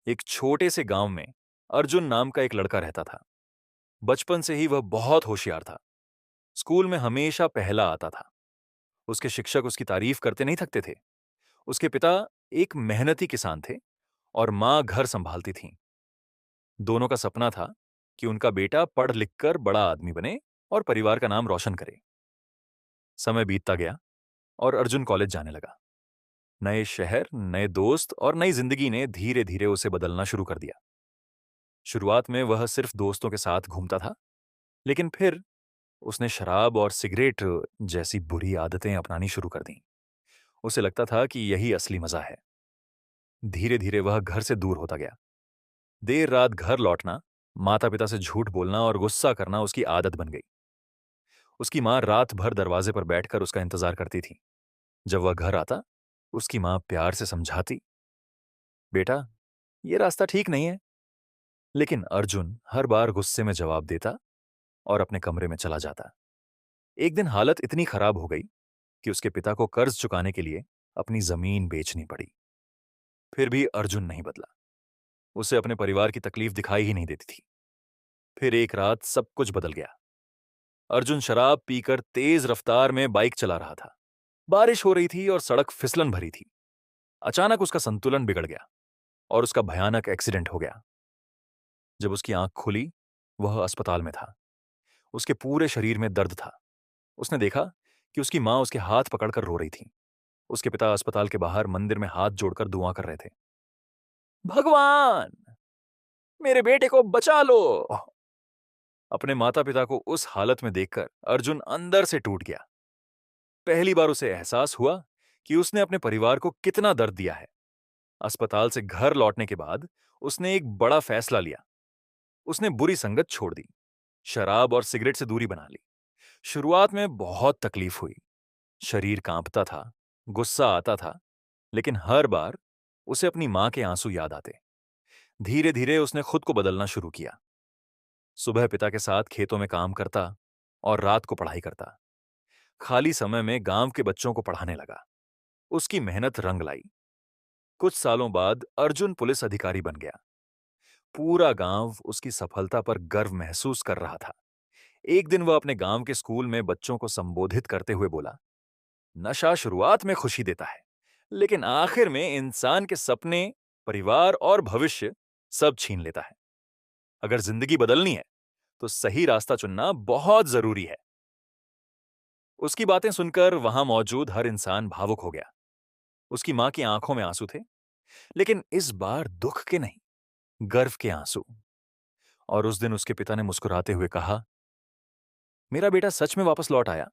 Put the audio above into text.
एक छोटे से गांव में अर्जुन नाम का एक लड़का रहता था। बचपन से ही वह बहुत होशियार था। स्कूल में हमेशा पहला आता था। उसके शिक्षक उसकी तारीफ करते नहीं थकते थे। उसके पिता एक मेहनती किसान थे और मां घर संभालती थीं। दोनों का सपना था कि उनका बेटा पढ़ लिख कर बड़ा आदमी बने और परिवार का नाम रोशन करे। समय बीतता गया और अर्जुन कॉलेज जाने लगा। नए शहर, नए दोस्त और नई जिंदगी ने धीरे धीरे उसे बदलना शुरू कर दिया। शुरुआत में वह सिर्फ दोस्तों के साथ घूमता था, लेकिन फिर उसने शराब और सिगरेट जैसी बुरी आदतें अपनानी शुरू कर दी। उसे लगता था कि यही असली मजा है। धीरे धीरे वह घर से दूर होता गया। देर रात घर लौटना, माता पिता से झूठ बोलना और गुस्सा करना उसकी आदत बन गई। उसकी मां रात भर दरवाजे पर बैठकर उसका इंतजार करती थी। जब वह घर आता, उसकी मां प्यार से समझाती, बेटा, ये रास्ता ठीक नहीं है। लेकिन अर्जुन हर बार गुस्से में जवाब देता और अपने कमरे में चला जाता। एक दिन हालत इतनी खराब हो गई कि उसके पिता को कर्ज चुकाने के लिए अपनी जमीन बेचनी पड़ी। फिर भी अर्जुन नहीं बदला। उसे अपने परिवार की तकलीफ दिखाई ही नहीं देती थी। फिर एक रात सब कुछ बदल गया। अर्जुन शराब पीकर तेज रफ्तार में बाइक चला रहा था। बारिश हो रही थी और सड़क फिसलन भरी थी। अचानक उसका संतुलन बिगड़ गया और उसका भयानक एक्सीडेंट हो गया। जब उसकी आंख खुली, वह अस्पताल में था। उसके पूरे शरीर में दर्द था। उसने देखा कि उसकी मां उसके हाथ पकड़कर रो रही थी। उसके पिता अस्पताल के बाहर मंदिर में हाथ जोड़कर दुआ कर रहे थे। भगवान, मेरे बेटे को बचा लो। अपने माता पिता को उस हालत में देखकर अर्जुन अंदर से टूट गया। पहली बार उसे एहसास हुआ कि उसने अपने परिवार को कितना दर्द दिया है। अस्पताल से घर लौटने के बाद उसने एक बड़ा फैसला लिया। उसने बुरी संगत छोड़ दी, शराब और सिगरेट से दूरी बना ली। शुरुआत में बहुत तकलीफ हुई। शरीर कांपता था, गुस्सा आता था, लेकिन हर बार उसे अपनी मां के आंसू याद आते। धीरे धीरे उसने खुद को बदलना शुरू किया। सुबह पिता के साथ खेतों में काम करता और रात को पढ़ाई करता। खाली समय में गांव के बच्चों को पढ़ाने लगा। उसकी मेहनत रंग लाई। कुछ सालों बाद अर्जुन पुलिस अधिकारी बन गया। पूरा गांव उसकी सफलता पर गर्व महसूस कर रहा था। एक दिन वह अपने गांव के स्कूल में बच्चों को संबोधित करते हुए बोला, नशा शुरुआत में खुशी देता है, लेकिन आखिर में इंसान के सपने, परिवार और भविष्य सब छीन लेता है। अगर जिंदगी बदलनी है तो सही रास्ता चुनना बहुत जरूरी है। उसकी बातें सुनकर वहां मौजूद हर इंसान भावुक हो गया। उसकी मां की आंखों में आंसू थे, लेकिन इस बार दुख के नहीं, गर्व के आंसू। और उस दिन उसके पिता ने मुस्कुराते हुए कहा, मेरा बेटा सच में वापस लौट आया।